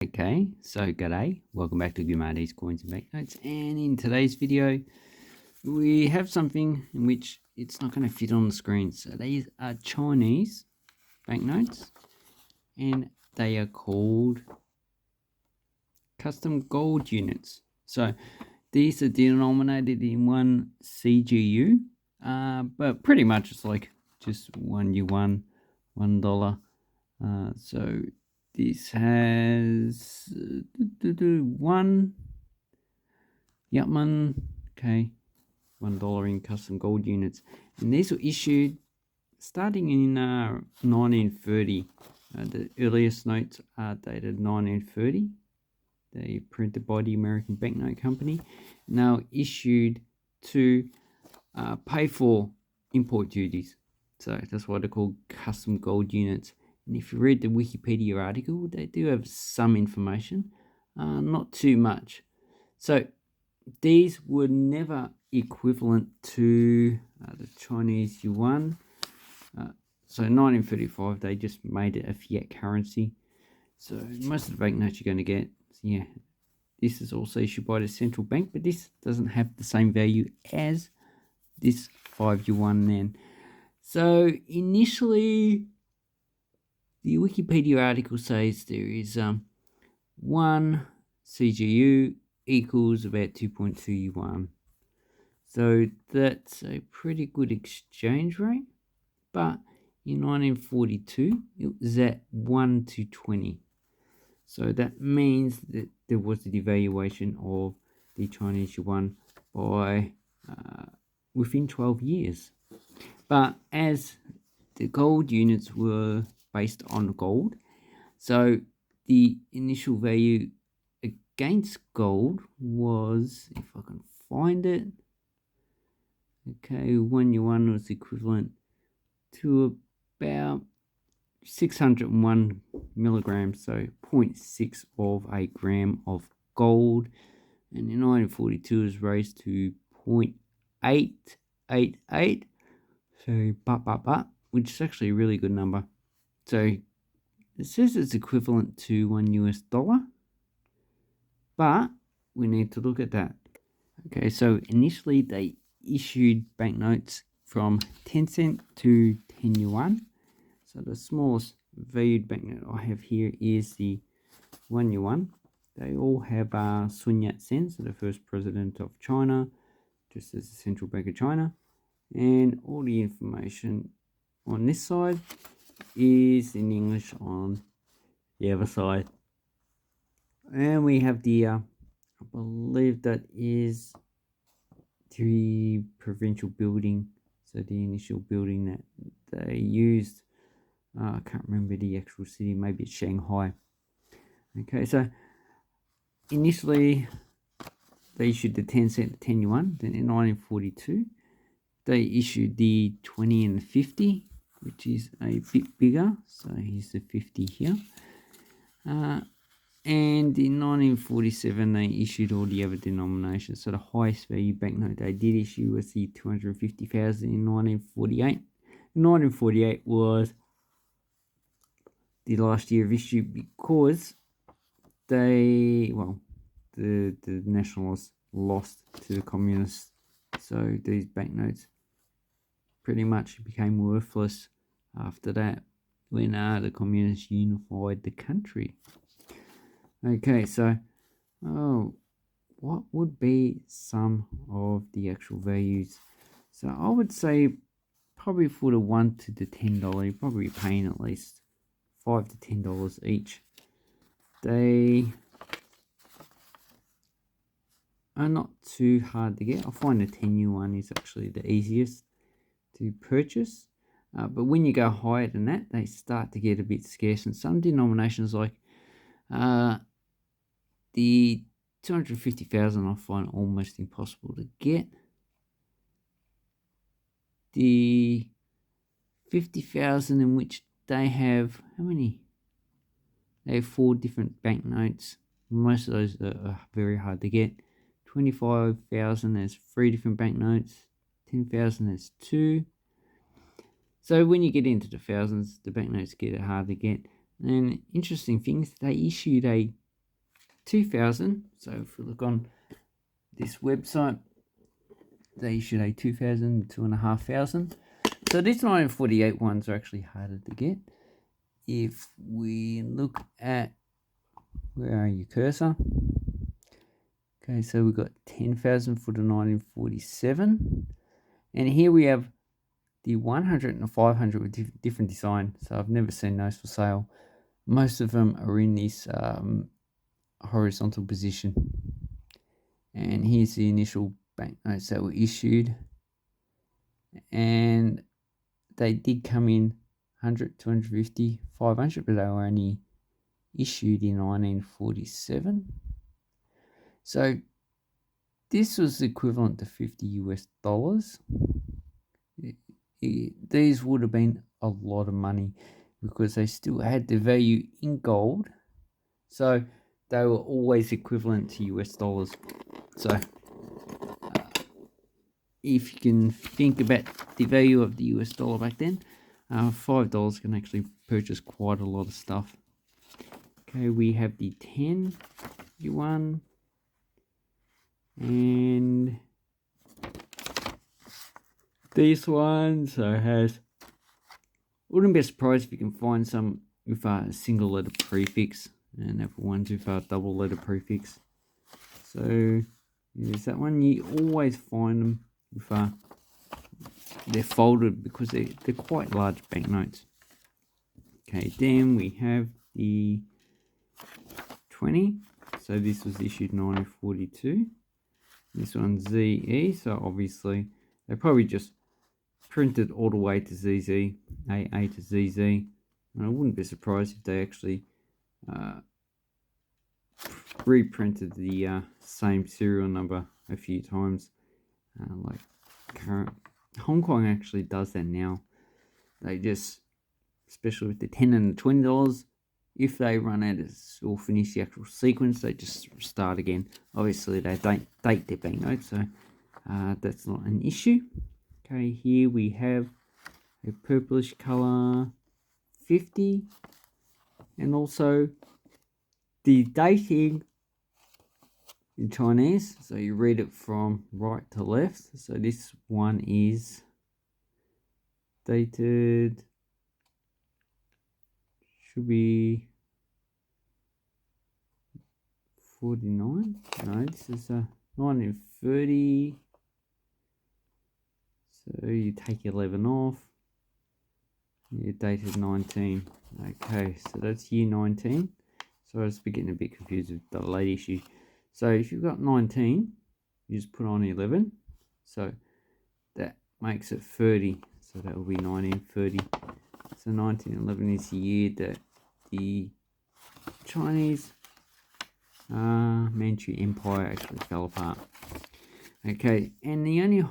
Okay, so g'day, welcome back to Gumardi's Coins and Banknotes, and in today's video we have something in which it's not going to fit on the screen. So these are Chinese banknotes and they are called custom gold units. So these are denominated in 1 CGU, but pretty much it's like just 1 yuan, $1. So this has one Yupman, okay, $1 in custom gold units, and these were issued starting in 1930. The earliest notes are dated 1930. They printed by the American Banknote Company, and they were issued to pay for import duties. So that's why they're called custom gold units. And if you read the Wikipedia article, they do have some information, not too much. So these were never equivalent to the Chinese yuan. So in 1935, they just made it a fiat currency. So most of the banknotes you're going to get, yeah, this is also issued by the central bank, but this doesn't have the same value as this 5 yuan then. So initially, the Wikipedia article says there is 1 CGU equals about 2.2 yuan. So that's a pretty good exchange rate. But in 1942, it was at 1 to 20. So that means that there was a devaluation of the Chinese yuan by within 12 years. But as the gold units were based on gold, so the initial value against gold was, if I can find it, okay, 1 yuan was equivalent to about 601 milligrams, so 0.6 of a gram of gold, and in 1942 it was raised to 0.888, so which is actually a really good number. So it says it's equivalent to $1, but we need to look at that. Okay, so initially they issued banknotes from 10 cent to 10 yuan. So the smallest valued banknote I have here is the 1 yuan. They all have Sun Yat-sen, so the first president of China, just as the Central Bank of China. And all the information on this side is in English on the other side. And we have the, I believe that is the provincial building, so the initial building that they used. I can't remember the actual city, maybe it's Shanghai. Okay, so initially they issued the 10 cent, 10 yuan. Then in 1942, they issued the 20 and the 50, which is a bit bigger. So here's the 50 here. And in 1947, they issued all the other denominations. So the highest value banknote they did issue was the 250,000 in 1948. 1948 was the last year of issue because they, well, the nationalists lost to the communists. So these banknotes pretty much became worthless after that when the communists unified the country. Okay, so what would be some of the actual values? So I would say probably for the $1 to the $10, you're probably paying at least $5 to $10 each. They are not too hard to get. I find the 10 yuan is actually the easiest to purchase. But when you go higher than that, they start to get a bit scarce. And some denominations like the 250,000 I find almost impossible to get. The 50,000 in which they have, how many? They have 4 different banknotes. Most of those are very hard to get. 25,000 has 3 different banknotes. 10,000 has 2. So when you get into the thousands, the banknotes get hard to get. And interesting things, they issued a 2000. So if we look on this website, they issued a 2000, 2500. So these 1948 ones are actually harder to get. If we look at, where are you, cursor? Okay, so we've got 10,000 for the 1947. And here we have the 100 and the 500 with different design. So I've never seen those for sale. Most of them are in this horizontal position. And here's the initial banknotes that were issued. And they did come in 100, 250, 500, but they were only issued in 1947. So this was equivalent to 50 US dollars. These would have been a lot of money because they still had the value in gold. So they were always equivalent to US dollars. So if you can think about the value of the US dollar back then, $5 can actually purchase quite a lot of stuff. Okay, we have the 10 yuan and these ones. So it wouldn't be surprised if you can find some with a single letter prefix and have ones with a double letter prefix. So there's that one. You always find them with they're folded because they're quite large banknotes. Okay, then we have the 20. So this was issued 1942. This one's ZE. So obviously they probably just printed all the way to ZZ, AA to ZZ. And I wouldn't be surprised if they actually reprinted the same serial number a few times. Like current Hong Kong actually does that now. They just, especially with the $10 and the $20, if they run out or finish the actual sequence, they just start again. Obviously, they don't date their banknotes, so that's not an issue. Okay, here we have a purplish color 50, and also the dating in Chinese, so you read it from right to left. So this one is dated, should be 49. No, this is 1930. So you take 11 off. You dated 19. Okay, so that's year 19. So I was getting a bit confused with the late issue. So if you've got 19, you just put on 11. So that makes it 30. So that will be 1930. So 1911 is the year that the Chinese Manchu Empire actually fell apart. Okay, and the only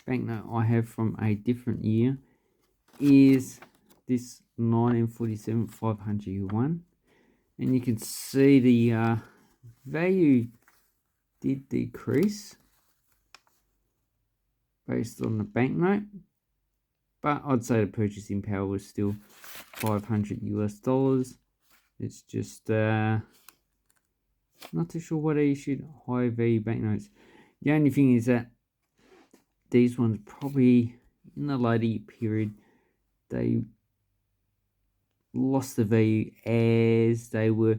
banknote I have from a different year is this 1947 500 yuan. And you can see the value did decrease based on the banknote, but I'd say the purchasing power was still 500 US dollars. It's just not too sure what they issued high value banknotes. The only thing is that these ones probably in the later period they lost the value as they were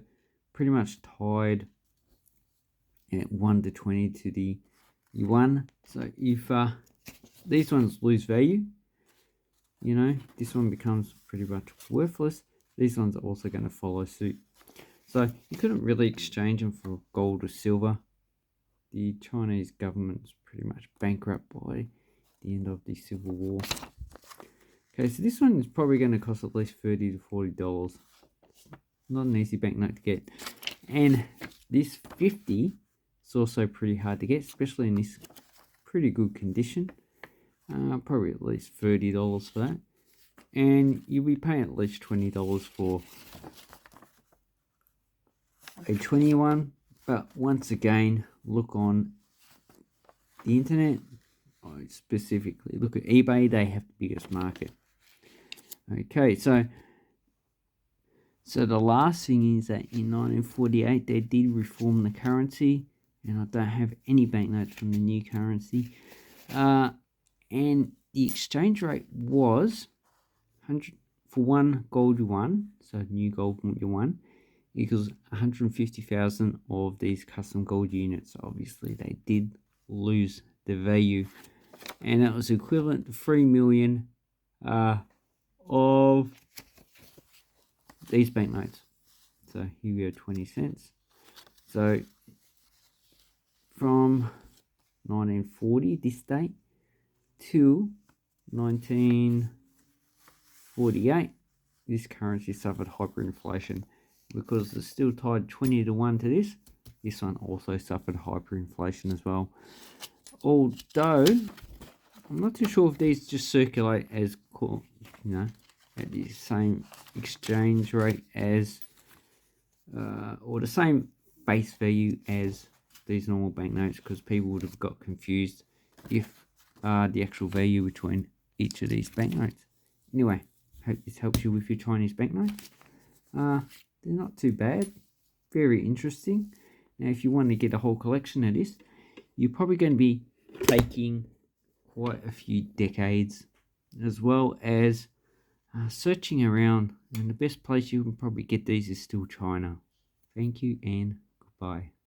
pretty much tied at 1 to 20 to the yuan. So if these ones lose value, you know, this one becomes pretty much worthless. These ones are also going to follow suit. So you couldn't really exchange them for gold or silver. The Chinese government's pretty much bankrupt by the end of the Civil War. Okay, so this one is probably going to cost at least $30 to $40. Not an easy banknote to get. And this 50 is also pretty hard to get, especially in this pretty good condition. Probably at least $30 for that. And you'll be paying at least $20 for a 21. But once again, look on the internet. Specifically, look at eBay. They have the biggest market. Okay, so So the last thing is that in 1948 they did reform the currency, and I don't have any banknotes from the new currency. And the exchange rate was 100 for one gold yuan, so new gold yuan equals 150,000 of these custom gold units. Obviously, they did lose the value, and that was equivalent to 3 million of these banknotes. So here we have 20 cents. So from 1940, this date, till 1948, this currency suffered hyperinflation. Because it's still tied 20 to 1 to this, this one also suffered hyperinflation as well. Although, I'm not too sure if these just circulate as, at the same exchange rate as, or the same base value as these normal banknotes, because people would have got confused if the actual value between each of these banknotes. Anyway, hope this helps you with your Chinese banknotes. They're not too bad, very interesting. Now, if you want to get a whole collection of this, you're probably going to be taking quite a few decades, as well as searching around. And the best place you can probably get these is still China. Thank you and goodbye.